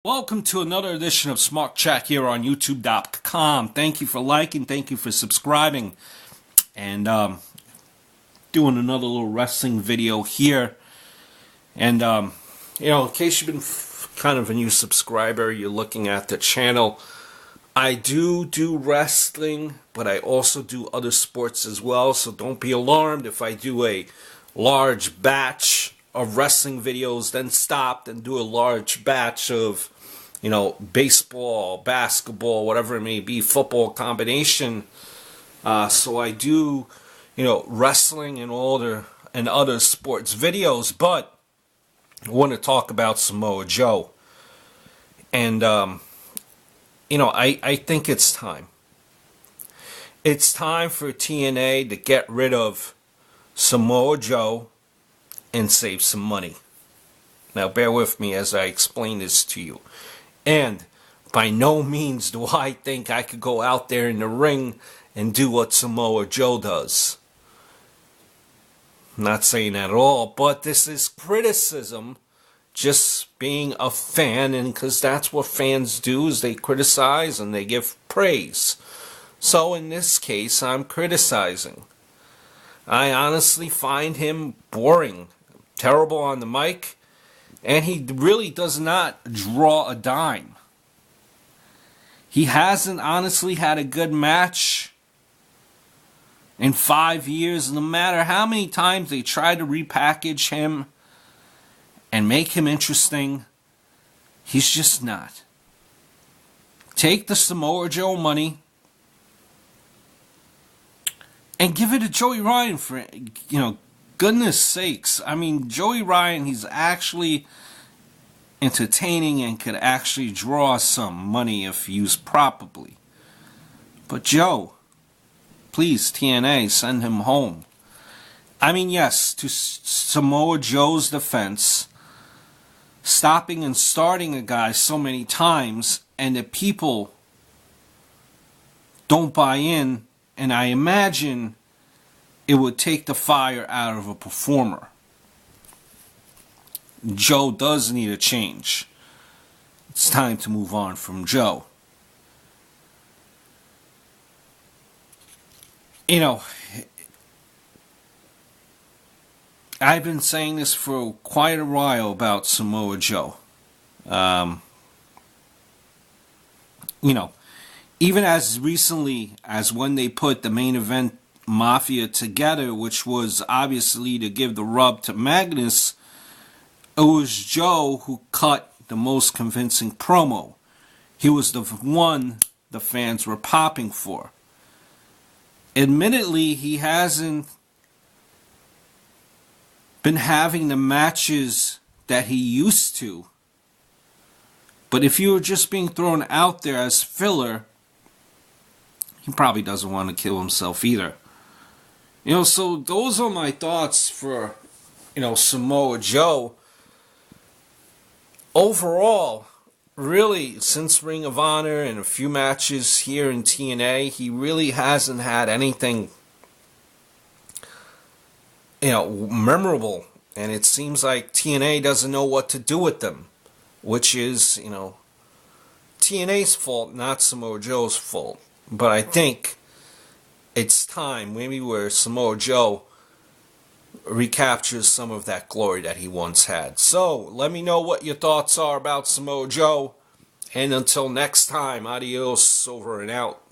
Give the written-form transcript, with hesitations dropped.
Welcome to another edition of Smart Chat here on YouTube.com. Thank you for liking, thank you for subscribing, and doing another little wrestling video here. And in case you've been kind of a new subscriber, you're looking at the channel. I do wrestling, but I also do other sports as well. So don't be alarmed if I do a large batch of wrestling videos, then stop and do a large batch of, baseball, basketball, whatever it may be, football combination. So I do, wrestling and other sports videos, but I want to talk about Somoa Joe. And, I think it's time. It's time for TNA to get rid of Somoa Joe and save some money. Now bear with me as I explain this to you. And by no means do I think I could go out there in the ring and do what Somoa Joe does. I'm not saying that at all, but this is criticism, just being a fan, and because that's what fans do, is they criticize and they give praise. So in this case, I'm criticizing. I honestly find him boring, terrible on the mic, and he really does not draw a dime. He hasn't honestly had a good match in 5 years. No matter how many times they try to repackage him and make him interesting, he's just not. Take the Somoa Joe money and give it to Joey Ryan for, goodness sakes. I mean, Joey Ryan, he's actually entertaining and could actually draw some money if used properly. But Joe, please, TNA, send him home. I mean, yes, to Somoa Joe's defense, stopping and starting a guy so many times and the people don't buy in, and I imagine it would take the fire out of a performer. Joe does need a change. It's time to move on from Joe. I've been saying this for quite a while about Somoa Joe. Even as recently as when they put the main event Mafia together, which was obviously to give the rub to Magnus, it was Joe who cut the most convincing promo. He was the one the fans were popping for. Admittedly, he hasn't been having the matches that he used to. But if you were just being thrown out there as filler, he probably doesn't want to kill himself either. So those are my thoughts for, Somoa Joe. Overall, really, since Ring of Honor and a few matches here in TNA, he really hasn't had anything, memorable. And it seems like TNA doesn't know what to do with them, which is, TNA's fault, not Somoa Joe's fault. But I think it's time, maybe where Somoa Joe recaptures some of that glory that he once had. So, let me know what your thoughts are about Somoa Joe. And until next time, adios, over and out.